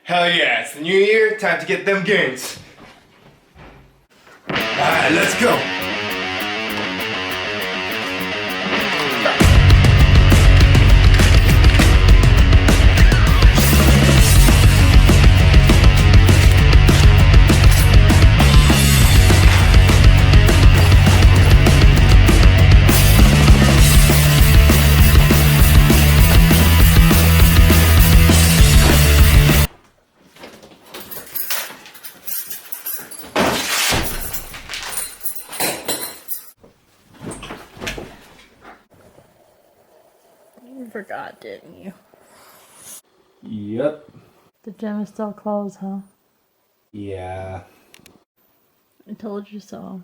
Hell yeah, it's the new year, time to get them gains. Alright, let's go. You forgot, didn't you? Yep. The gym is still closed, huh? Yeah. I told you so.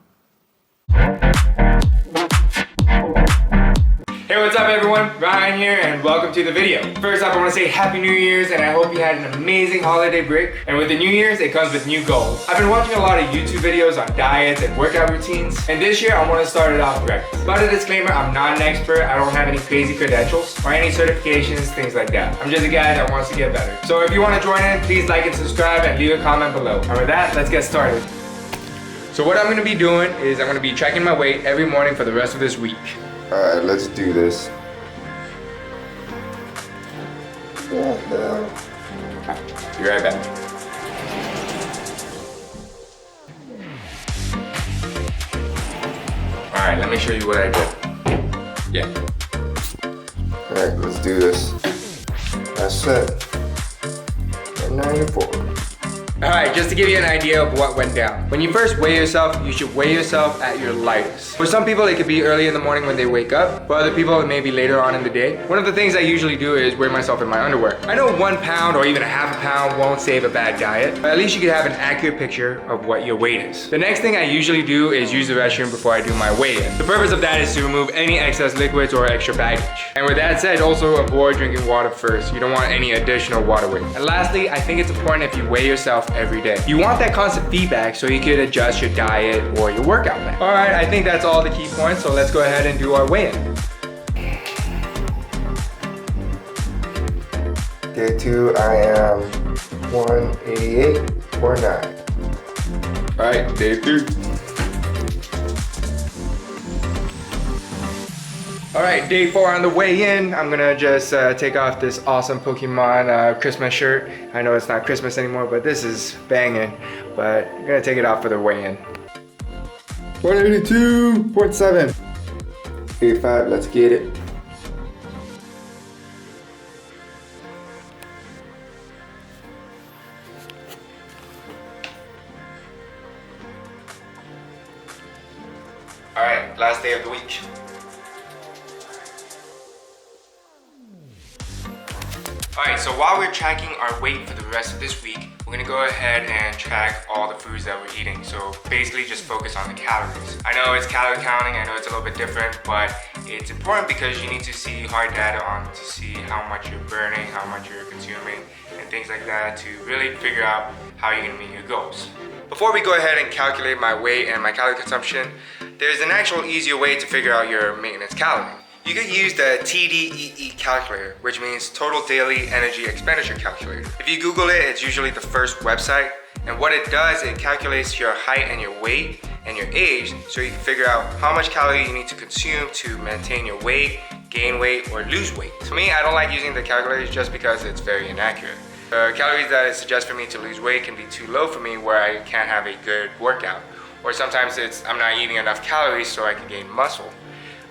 Hey, what's up everyone? Ryan here and welcome to the video. First up, I want to say Happy New Year's and I hope you had an amazing holiday break. And with the New Year's, it comes with new goals. I've been watching a lot of YouTube videos on diets and workout routines, and this year I want to start it off right. But a disclaimer, I'm not an expert, I don't have any crazy credentials or any certifications, things like that. I'm just a guy that wants to get better. So if you want to join in, please like and subscribe and leave a comment below. And with that, let's get started. So what I'm going to be doing is I'm going to be checking my weight every morning for the rest of this week. Alright, let's do this. Be right back. Alright, let me show you what I did. Yeah. Alright, let's do this. That's set. At 94. Alright, just to give you an idea of what went down. When you first weigh yourself, you should weigh yourself at your lightest. For some people, it could be early in the morning when they wake up. For other people, it may be later on in the day. One of the things I usually do is weigh myself in my underwear. I know 1 pound or even a half a pound won't save a bad diet, but at least you can have an accurate picture of what your weight is. The next thing I usually do is use the restroom before I do my weigh-in. The purpose of that is to remove any excess liquids or extra baggage. And with that said, also avoid drinking water first. You don't want any additional water weight. And lastly, I think it's important if you weigh yourself every day. You want that constant feedback so you can adjust your diet or your workout plan. All right, I think that's all the key points, so let's go ahead and do our weigh-in. Day 2, I am 188.9. All right, day 3. All right, day 4 on the way in. I'm gonna just take off this awesome Pokemon Christmas shirt. I know it's not Christmas anymore, but this is banging. But I'm gonna take it off for the weigh in. 182.7. 85, let's get it. All right, last day of the week. Alright, so while we're tracking our weight for the rest of this week, we're gonna go ahead and track all the foods that we're eating. So basically just focus on the calories. I know it's calorie counting, I know it's a little bit different, but it's important because you need to see hard data on to see how much you're burning, how much you're consuming, and things like that to really figure out how you're gonna meet your goals. Before we go ahead and calculate my weight and my calorie consumption, there's an actual easier way to figure out your maintenance calorie. You could use the TDEE calculator, which means Total Daily Energy Expenditure Calculator. If you Google it, it's usually the first website. And what it does, it calculates your height and your weight and your age, so you can figure out how much calorie you need to consume to maintain your weight, gain weight, or lose weight. To me, I don't like using the calculators just because it's very inaccurate. The calories that it suggests for me to lose weight can be too low for me where I can't have a good workout. Or sometimes I'm not eating enough calories so I can gain muscle.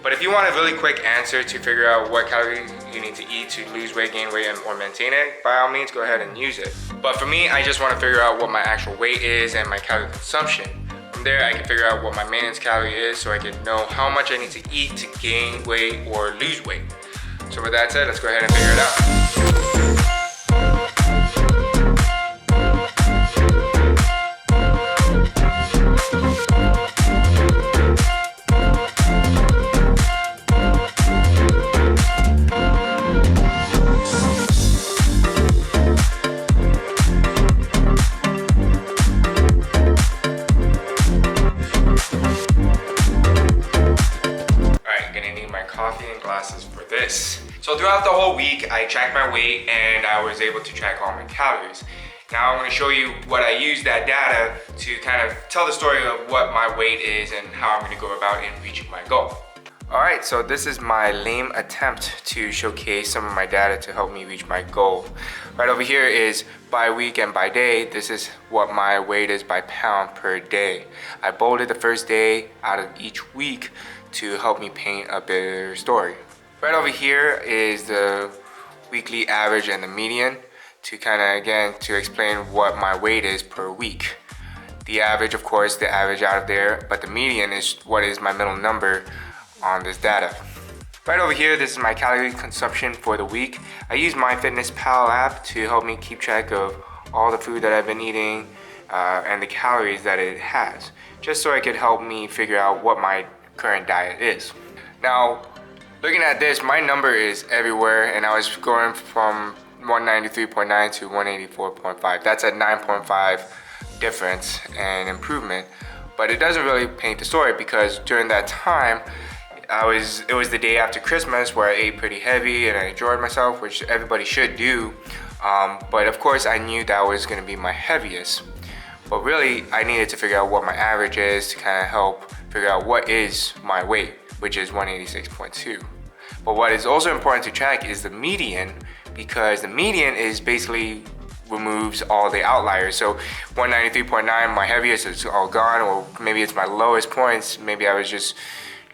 But if you want a really quick answer to figure out what calories you need to eat to lose weight, gain weight, or maintain it, by all means, go ahead and use it. But for me, I just want to figure out what my actual weight is and my calorie consumption. From there, I can figure out what my maintenance calorie is so I can know how much I need to eat to gain weight or lose weight. So with that said, let's go ahead and figure it out. So throughout the whole week, I tracked my weight and I was able to track all my calories. Now I'm going to show you what I use that data to kind of tell the story of what my weight is and how I'm going to go about in reaching my goal. Alright, so this is my lame attempt to showcase some of my data to help me reach my goal. Right over here is by week and by day. This is what my weight is by pound per day. I bolded the first day out of each week to help me paint a better story. Right over here is the weekly average and the median to kind of, again, to explain what my weight is per week. The average, of course, the average out of there, but the median is what is my middle number on this data. Right over here, this is my calorie consumption for the week. I use MyFitnessPal app to help me keep track of all the food that I've been eating and the calories that it has, just so it could help me figure out what my current diet is. Now, looking at this, my number is everywhere, and I was going from 193.9 to 184.5. That's a 9.5 difference and improvement, but it doesn't really paint the story because during that time, it was the day after Christmas where I ate pretty heavy and I enjoyed myself, which everybody should do. But of course, I knew that was going to be my heaviest. But really, I needed to figure out what my average is to kind of help figure out what is my weight, which is 186.2. But what is also important to track is the median, because the median is basically removes all the outliers. So 193.9, my heaviest, is all gone, or maybe it's my lowest points. Maybe I was just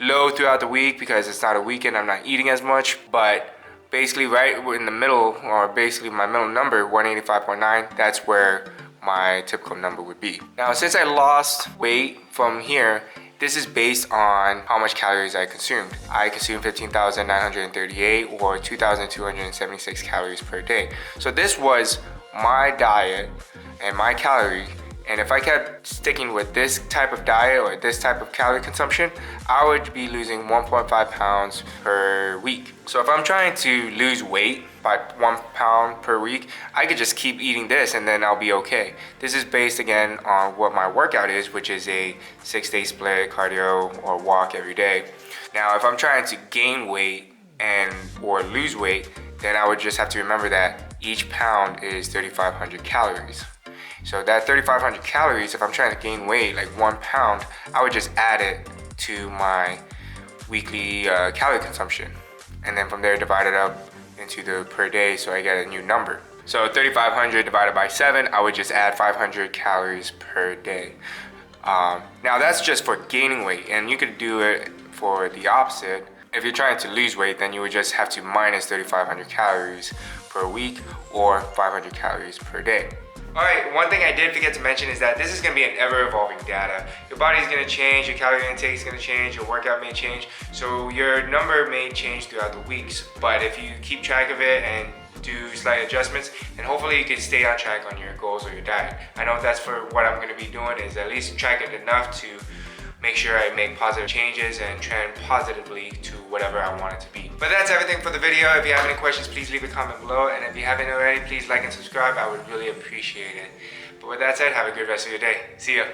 low throughout the week because it's not a weekend, I'm not eating as much. But basically right in the middle, or basically my middle number, 185.9, that's where my typical number would be. Now, since I lost weight from here, this is based on how much calories I consumed. I consumed 15,938 or 2,276 calories per day. So this was my diet and my calorie. And if I kept sticking with this type of diet or this type of calorie consumption, I would be losing 1.5 pounds per week. So if I'm trying to lose weight by 1 pound per week, I could just keep eating this and then I'll be okay. This is based again on what my workout is, which is a 6-day split, cardio or walk every day. Now, if I'm trying to gain weight or lose weight, then I would just have to remember that each pound is 3,500 calories. So that 3,500 calories, if I'm trying to gain weight, like 1 pound, I would just add it to my weekly calorie consumption. And then from there, divide it up into the per day, so I get a new number. So 3,500 divided by 7, I would just add 500 calories per day. Now that's just for gaining weight, and you could do it for the opposite. If you're trying to lose weight, then you would just have to minus 3,500 calories per week or 500 calories per day. Alright, one thing I did forget to mention is that this is going to be an ever-evolving data. Your body's going to change, your calorie intake is going to change, your workout may change, so your number may change throughout the weeks. But if you keep track of it and do slight adjustments, then hopefully you can stay on track on your goals or your diet. I know that's for what I'm going to be doing, is at least track it enough to make sure I make positive changes and trend positively to whatever I want it to be. But that's everything for the video. If you have any questions, please leave a comment below. And if you haven't already, please like and subscribe. I would really appreciate it. But with that said, have a good rest of your day. See ya.